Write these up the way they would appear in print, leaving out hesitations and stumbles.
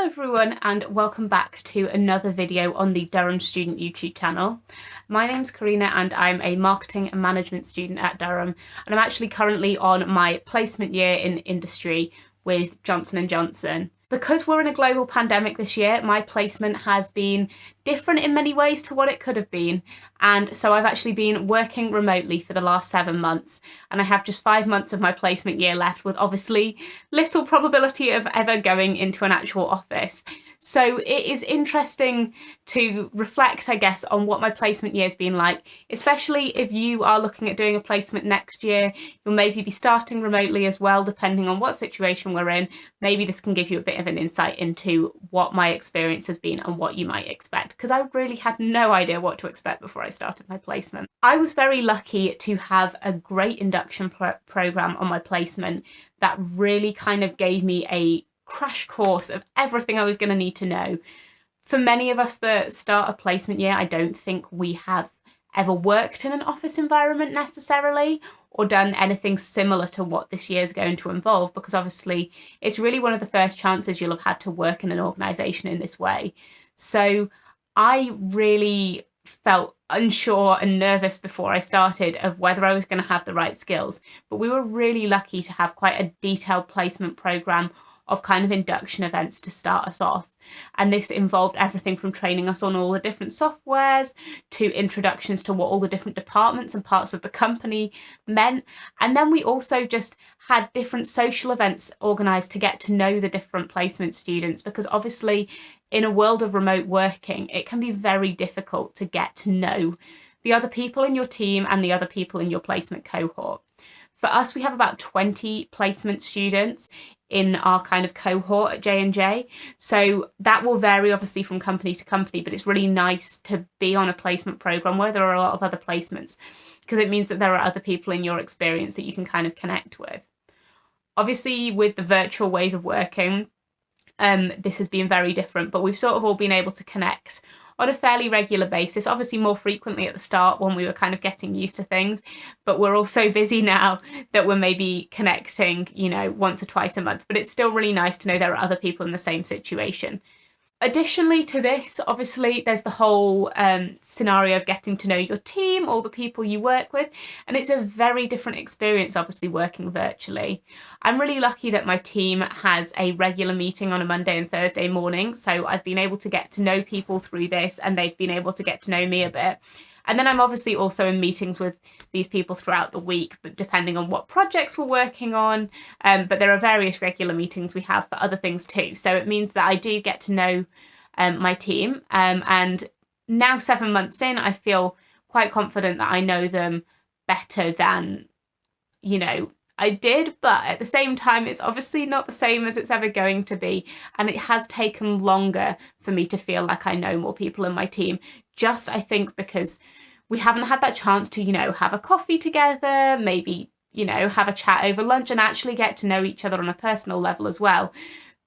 Hello everyone and welcome back to another video on the Durham Student YouTube channel. My name's Karina and I'm a marketing and management student at Durham, and I'm actually currently on my placement year in industry with Johnson & Johnson. Because we're in a global pandemic this year, my placement has been different in many ways to what it could have been. And so I've actually been working remotely for the last 7 months, and I have just 5 months of my placement year left, with obviously little probability of ever going into an actual office. So it is interesting to reflect, I guess, on what my placement year has been like, especially if you are looking at doing a placement next year. You'll maybe be starting remotely as well, depending on what situation we're in. Maybe this can give you a bit of an insight into what my experience has been and what you might expect, because I really had no idea what to expect before I started my placement. I was very lucky to have a great induction program on my placement that really kind of gave me a crash course of everything I was going to need to know. For many of us that start a placement year, I don't think we have ever worked in an office environment necessarily, or done anything similar to what this year is going to involve, because obviously it's really one of the first chances you'll have had to work in an organisation in this way. So I really felt unsure and nervous before I started of whether I was going to have the right skills, but we were really lucky to have quite a detailed placement programme of kind of induction events to start us off. And this involved everything from training us on all the different softwares to introductions to what all the different departments and parts of the company meant. And then we also just had different social events organised to get to know the different placement students, because obviously in a world of remote working, it can be very difficult to get to know the other people in your team and the other people in your placement cohort. For us, we have about 20 placement students in our kind of cohort at J&J. So that will vary obviously from company to company, but it's really nice to be on a placement program where there are a lot of other placements, because it means that there are other people in your experience that you can kind of connect with. Obviously, with the virtual ways of working, this has been very different, but we've sort of all been able to connect on a fairly regular basis, obviously more frequently at the start when we were kind of getting used to things, but we're all so busy now that we're maybe connecting, once or twice a month, but it's still really nice to know there are other people in the same situation. Additionally to this, obviously, there's the whole scenario of getting to know your team, all the people you work with, and it's a very different experience, obviously, working virtually. I'm really lucky that my team has a regular meeting on a Monday and Thursday morning, so I've been able to get to know people through this, and they've been able to get to know me a bit. And then I'm obviously also in meetings with these people throughout the week, but depending on what projects we're working on. But there are various regular meetings we have for other things too. So it means that I do get to know my team. And now 7 months in, I feel quite confident that I know them better than, I did, but at the same time, it's obviously not the same as it's ever going to be. And it has taken longer for me to feel like I know more people in my team. Just, I think, because we haven't had that chance to, have a coffee together, maybe, have a chat over lunch and actually get to know each other on a personal level as well.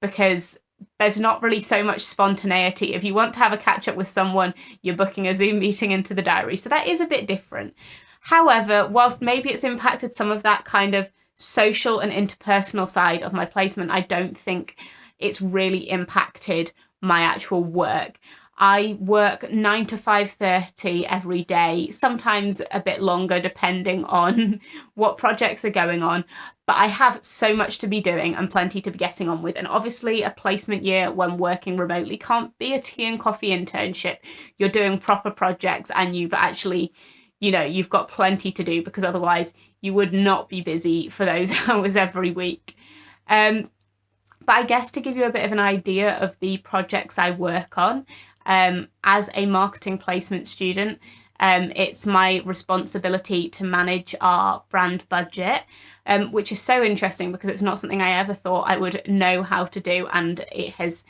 Because there's not really so much spontaneity. If you want to have a catch up with someone, you're booking a Zoom meeting into the diary. So that is a bit different. However, whilst maybe it's impacted some of that kind of social and interpersonal side of my placement, I don't think it's really impacted my actual work. I work 9 to 5:30 every day, sometimes a bit longer depending on what projects are going on, but I have so much to be doing and plenty to be getting on with. And obviously a placement year when working remotely can't be a tea and coffee internship. You're doing proper projects and you've actually, you've got plenty to do, because otherwise you would not be busy for those hours every week. But I guess to give you a bit of an idea of the projects I work on, as a marketing placement student, it's my responsibility to manage our brand budget, which is so interesting because it's not something I ever thought I would know how to do, and it has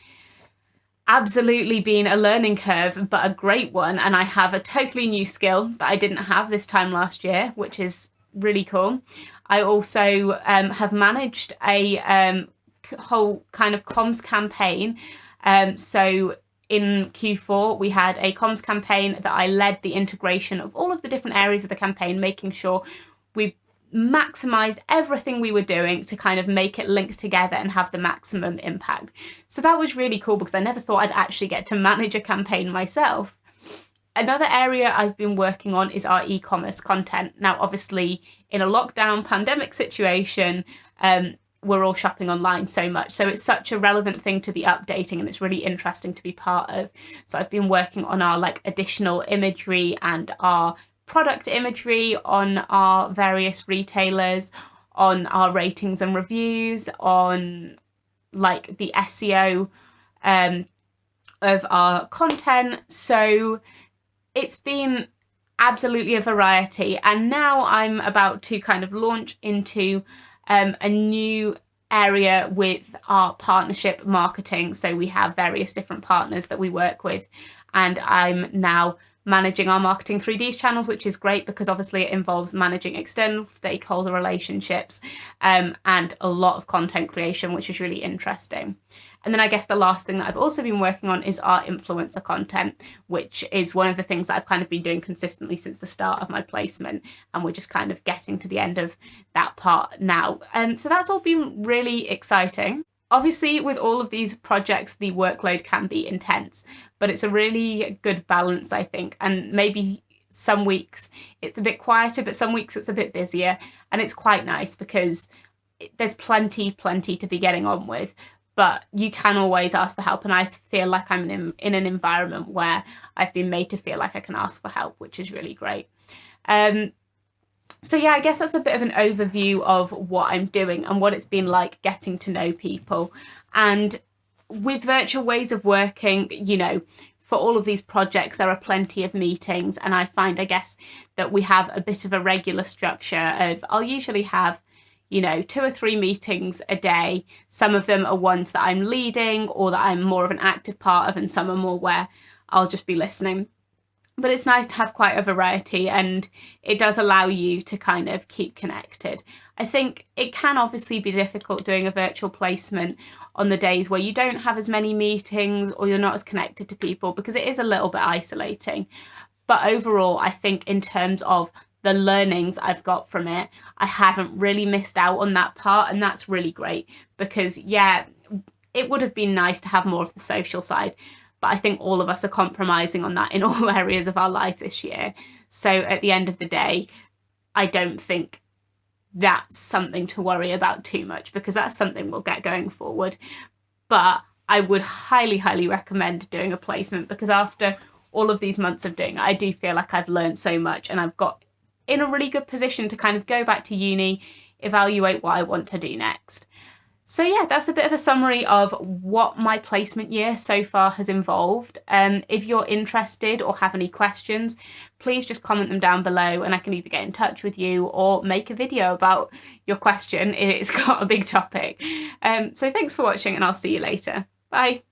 absolutely been a learning curve, but a great one. And I have a totally new skill that I didn't have this time last year, which is really cool. I also have managed a whole kind of comms campaign. So in Q4, we had a comms campaign that I led the integration of all of the different areas of the campaign, making sure we maximized everything we were doing to kind of make it link together and have the maximum impact. So that was really cool because I never thought I'd actually get to manage a campaign myself. Another area I've been working on is our e-commerce content. Now, obviously, in a lockdown pandemic situation, we're all shopping online so much. So it's such a relevant thing to be updating, and it's really interesting to be part of. So I've been working on our like additional imagery and our product imagery on our various retailers, on our ratings and reviews, on like the SEO of our content. So it's been absolutely a variety, and now I'm about to kind of launch into a new area with our partnership marketing. So we have various different partners that we work with, and I'm now managing our marketing through these channels, which is great because obviously it involves managing external stakeholder relationships and a lot of content creation, which is really interesting. And then I guess the last thing that I've also been working on is our influencer content, which is one of the things that I've kind of been doing consistently since the start of my placement. And we're just kind of getting to the end of that part now. So that's all been really exciting. Obviously, with all of these projects, the workload can be intense, but it's a really good balance, I think. And maybe some weeks it's a bit quieter, but some weeks it's a bit busier. And it's quite nice because there's plenty to be getting on with. But you can always ask for help. And I feel like I'm in an environment where I've been made to feel like I can ask for help, which is really great. So yeah, I guess that's a bit of an overview of what I'm doing and what it's been like getting to know people. And with virtual ways of working, you know, for all of these projects, there are plenty of meetings. And I find, I guess, that we have a bit of a regular structure of, I'll usually have, you know, 2 or 3 meetings a day. Some of them are ones that I'm leading or that I'm more of an active part of, and some are more where I'll just be listening. But it's nice to have quite a variety, and it does allow you to kind of keep connected. I think it can obviously be difficult doing a virtual placement on the days where you don't have as many meetings or you're not as connected to people, because it is a little bit isolating. But overall, I think in terms of the learnings I've got from it, I haven't really missed out on that part, and that's really great because, yeah, it would have been nice to have more of the social side. But I think all of us are compromising on that in all areas of our life this year. So at the end of the day, I don't think that's something to worry about too much, because that's something we'll get going forward. But I would highly recommend doing a placement, because after all of these months of doing it, I do feel like I've learned so much, and I've got in a really good position to kind of go back to uni, evaluate what I want to do next. So yeah, that's a bit of a summary of what my placement year so far has involved. If you're interested or have any questions, please just comment them down below, and I can either get in touch with you or make a video about your question if it's got a big topic. So thanks for watching, and I'll see you later. Bye.